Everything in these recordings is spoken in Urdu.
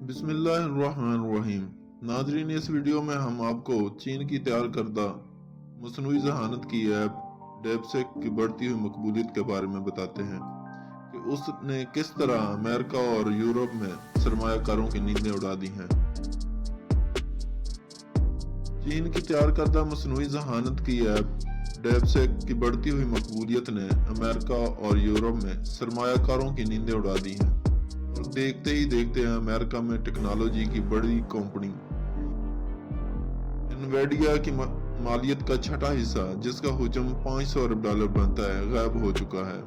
بسم اللہ الرحمن الرحیم۔ ناظرین، اس ویڈیو میں ہم آپ کو چین کی تیار کردہ مصنوعی ذہانت کی ایپ ڈیپسیک کی بڑھتی ہوئی مقبولیت کے بارے میں بتاتے ہیں کہ اس نے کس طرح امریکہ اور یورپ میں سرمایہ کاروں کی نیندیں اڑا دی ہیں۔ چین کی تیار کردہ مصنوعی ذہانت کی ایپ ڈیپسیک کی بڑھتی ہوئی مقبولیت نے امریکہ اور یورپ میں سرمایہ کاروں کی نیندیں اڑا دی ہیں، اور دیکھتے ہی دیکھتے امریکہ میں ٹیکنالوجی کی بڑی کمپنی انویڈیا کی مالیت کا چھٹا حصہ، جس کا حجم $500 ارب بنتا ہے، غائب ہو چکا ہے۔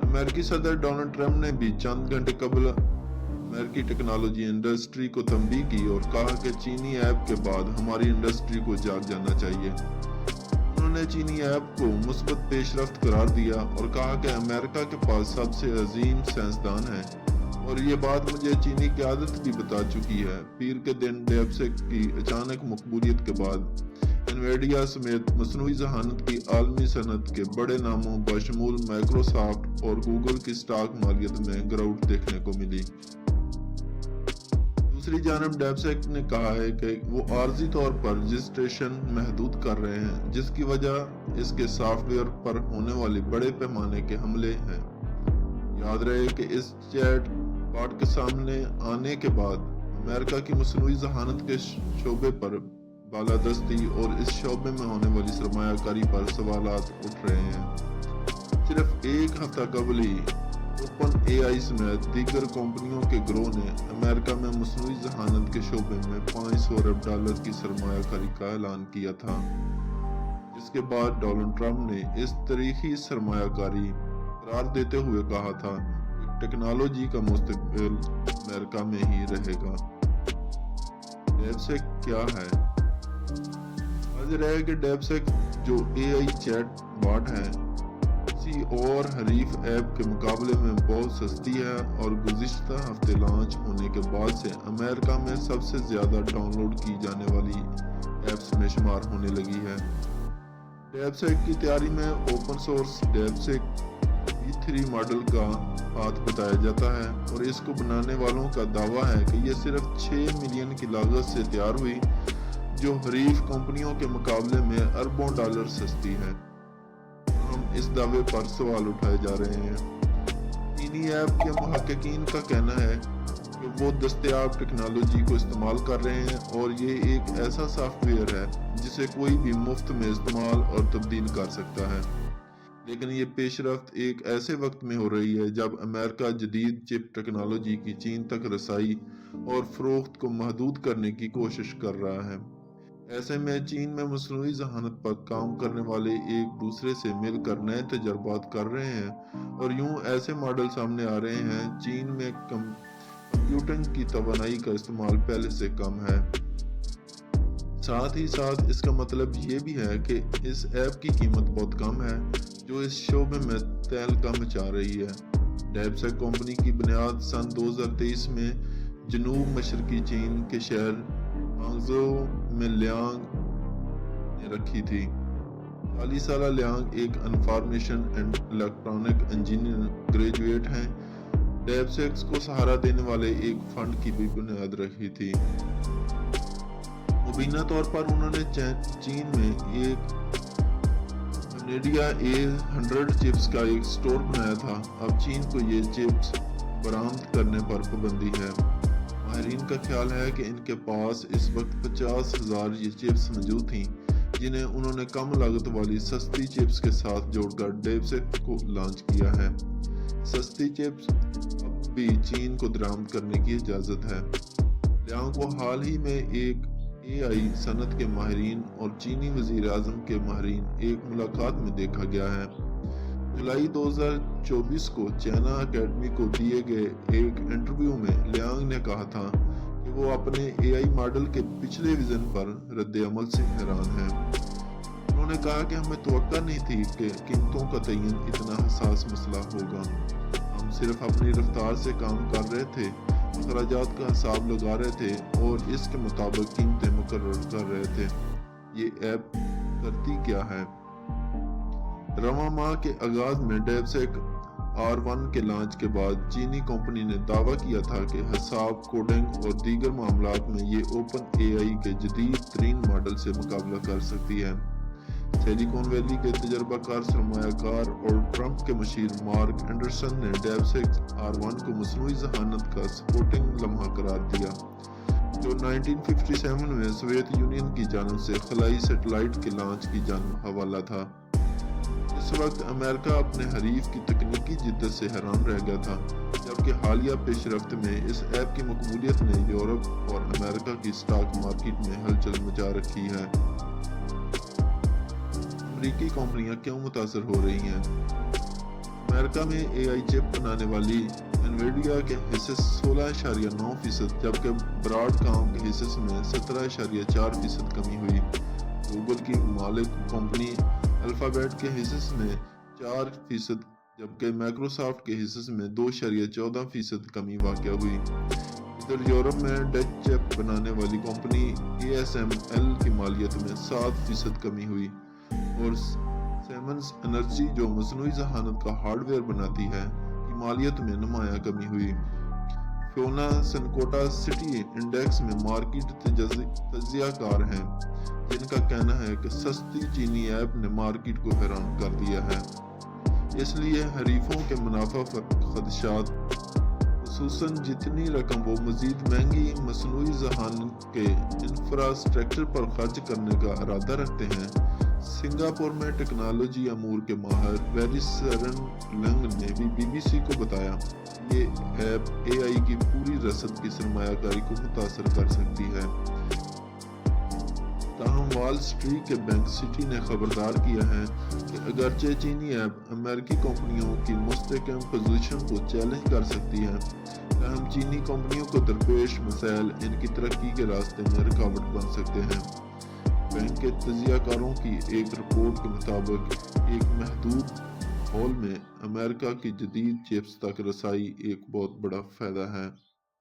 امریکی صدر ڈونلڈ ٹرمپ نے بھی چند گھنٹے قبل امریکی ٹیکنالوجی انڈسٹری کو تنبیہ کی اور کہا کہ چینی ایپ کے بعد ہماری انڈسٹری کو جاگ جانا چاہیے۔ انہوں نے چینی ایپ کو مثبت پیش رفت قرار دیا اور کہا کہ امریکہ کے پاس سب سے عظیم سائنسدان ہیں، اور یہ بات مجھے چینی قیادت بھی بتا چکی ہے۔ پیر کے دن ڈیپسیک کی اچانک مقبولیت کے بعد انویڈیا سمیت مصنوعی ذہانت کی عالمی صنعت کے بڑے ناموں بشمول مائیکروسافٹ اور گوگل کی سٹاک مالیت میں گراوٹ دیکھنے کو ملی۔ دوسری جانب ڈیپسیک نے کہا ہے کہ وہ عارضی طور پر رجسٹریشن محدود کر رہے ہیں، جس کی وجہ اس کے سافٹ ویئر پر ہونے والی بڑے پیمانے کے حملے ہیں۔ یاد رہے کہ اس چیٹ باٹ کے سامنے آنے کے بعد امریکہ کی مصنوعی ذہانت کے شعبے پر بالادستی اور اس شعبے میں ہونے والی سرمایہ کاری پر سوالات اٹھ رہے ہیں۔ صرف ایک ہفتہ قبل ہی اوپن اے آئی سمیت دیگر کمپنیوں کے گروہ نے امریکہ میں مصنوعی ذہانت کے شعبے میں $500 ارب کی سرمایہ کاری کا اعلان کیا تھا، جس کے بعد ڈونلڈ ٹرمپ نے اس تاریخی سرمایہ کاری قرار دیتے ہوئے کہا تھا کہ ٹیکنالوجی کا مستقبل امریکہ میں ہی رہے گا۔ ڈیپسیک کیا ہے؟ حاضر ہے کہ ڈیپسیک جو اے آئی چیٹ باٹ ہے، کسی اور حریف ایپ کے مقابلے میں بہت سستی ہے اور گزشتہ ہفتے لانچ ہونے کے بعد سے امریکہ میں سب سے زیادہ ڈاؤن لوڈ کی جانے والی ایپس میں شمار ہونے لگی ہے۔ ڈیپسیک کی تیاری میں اوپن سورس ڈیپسیک V3 ماڈل کا ہاتھ بتایا جاتا ہے، اور اس کو بنانے والوں کا دعویٰ ہے کہ یہ صرف $6 ملین کی لاگت سے تیار ہوئی، جو حریف کمپنیوں کے مقابلے میں اربوں ڈالر سستی ہے۔ اس دعوے پر سوال اٹھائے جا رہے ہیں۔ چینی ایپ کے محققین کا کہنا ہے کہ وہ دستیاب ٹیکنالوجی کو استعمال کر رہے ہیں، اور یہ ایک ایسا سافٹ ویئر ہے جسے کوئی بھی مفت میں استعمال اور تبدیل کر سکتا ہے۔ لیکن یہ پیش رفت ایک ایسے وقت میں ہو رہی ہے جب امریکہ جدید چپ ٹیکنالوجی کی چین تک رسائی اور فروخت کو محدود کرنے کی کوشش کر رہا ہے۔ ایسے میں چین میں مصنوعی ذہانت پر کام کرنے والے ایک دوسرے سے مل کر نئے تجربات کر رہے ہیں، اور یوں ایسے ماڈل سامنے آ رہے ہیں۔ چین میں کمپیوٹنگ کی توانائی کا استعمال پہلے سے کم ہے۔ ساتھ ہی ساتھ اس کا مطلب یہ بھی ہے کہ اس ایپ کی قیمت بہت کم ہے، جو اس شعبے میں تہلکہ مچا رہی ہے۔ ڈیپسیک کمپنی کی بنیاد سن 2023 میں جنوب مشرقی چین کے شہر ہانگزھو میں لیانگ نے رکھی تھی۔ 40 سالہ لیانگ ایک information and electronic engineer graduate ہیں۔ ڈیپسیک کو سہارا دینے والے ایک فنڈ کی بھی بنیاد رکھی تھی۔ مبینہ طور پر انہوں نے چین میں ایک انویڈیا A100 چپس کا ایک سٹور بنایا تھا۔ اب چین کو یہ چپس برآمد کرنے پر پابندی ہے۔ ماہرین کا خیال ہے کہ ان کے پاس اس وقت 50,000 یہ چپس موجود تھیں، جنہیں انہوں نے کم لاگت والی سستی چپس کے ساتھ جوڑ کر ڈیپسیک کو لانچ کیا ہے۔ سستی چپس اب بھی چین کو درآمد کرنے کی اجازت ہے۔ لیانگ کو حال ہی میں ایک اے آئی صنعت کے ماہرین اور چینی وزیر اعظم کے ماہرین ایک ملاقات میں دیکھا گیا ہے۔ جولائی 2024 کو چائنا اکیڈمی کو دیے گئے ایک انٹرویو میں لیانگ نے کہا تھا کہ وہ اپنے اے آئی ماڈل کے پچھلے ویژن پر رد عمل سے حیران ہیں۔ انہوں نے کہا کہ ہمیں توقع نہیں تھی کہ قیمتوں کا تعین اتنا حساس مسئلہ ہوگا۔ ہم صرف اپنی رفتار سے کام کر رہے تھے، اخراجات کا حساب لگا رہے تھے اور اس کے مطابق قیمتیں مقرر کر رہے تھے۔ یہ ایپ کرتی کیا ہے؟ رواں ماہ کے آغاز میں ڈیپسیک R1 کے لانچ کے بعد چینی کمپنی نے دعویٰ کیا تھا کہ حساب، کوڈنگ اور دیگر معاملات میں یہ اوپن اے آئی کے جدید ترین ماڈل سے مقابلہ کر سکتی ہے۔ سلیکون ویلی کے تجربہ کار سرمایہ کار اور ٹرمپ کے مشیر مارک اینڈرسن نے ڈیپسیک R1 کو مصنوعی ذہانت کا سپورٹنگ لمحہ قرار دیا، جو 1957 میں سوویت یونین کی جانب سے خلائی سیٹلائٹ کے لانچ کی جانب حوالہ تھا۔ اس وقت امریکہ اپنے حریف کی تکنیکی جدت سے حیران رہ گیا تھا، جبکہ حالیہ پیش رفت میں اس ایپ کی مقبولیت نے یورپ اور امریکہ کی اسٹاک مارکیٹ میں ہلچل مچا رکھی ہے۔ امریکی کمپنیاں کیوں متاثر ہو رہی ہیں؟ امریکہ میں اے آئی چپ بنانے والی انویڈیا کے حصص 16.9%، جبکہ براڈ کام کے حصص میں 17.4% کمی ہوئی۔ گوگل کی مالک کمپنی الفابیٹ کے حصص میں 4%، جبکہ مائیکروسافٹ کے حصص میں 2.14% کمی واقع ہوئی۔ ادھر یورپ میں ڈچ چپ بنانے والی کمپنی ASML کی مالیت میں 7% کمی ہوئی، اور سیمنز انرجی جو مصنوعی ذہانت کا ہارڈ ویئر بناتی ہے کی مالیت میں نمایاں کمی ہوئی۔ فیونا سنکوٹا سٹی انڈیکس میں مارکیٹ تجزیہ کار ہیں، جن کا کہنا ہے کہ سستی چینی ایپ نے مارکیٹ کو حیران کر دیا ہے۔ اس لیے حریفوں کے منافع خدشات، خصوصاً جتنی رقم وہ مزید مہنگی مصنوعی ذہانت کے انفراسٹرکچر پر خرچ کرنے کا ارادہ رکھتے ہیں۔ سنگاپور میں ٹیکنالوجی امور کے ماہر ویری سرن لنگ نے بھی BBC کو بتایا کہ یہ ایپ اے آئی کی پوری رصد کی سرمایہ کاری کو متاثر کر سکتی ہے۔ تاہم وال سٹریٹ کے بینک سٹی نے خبردار کیا ہے کہ اگرچہ چینی ایپ امریکی کمپنیوں کی مستحکم پوزیشن کو چیلنج کر سکتی ہے، تاہم چینی کمپنیوں کو درپیش مسائل ان کی ترقی کے راستے میں رکاوٹ بن سکتے ہیں۔ بینک کے تجزیہ کاروں کی ایک رپورٹ کے مطابق ایک محدود ماحول میں امریکہ کی جدید چپس تک رسائی ایک بہت بڑا فائدہ ہے۔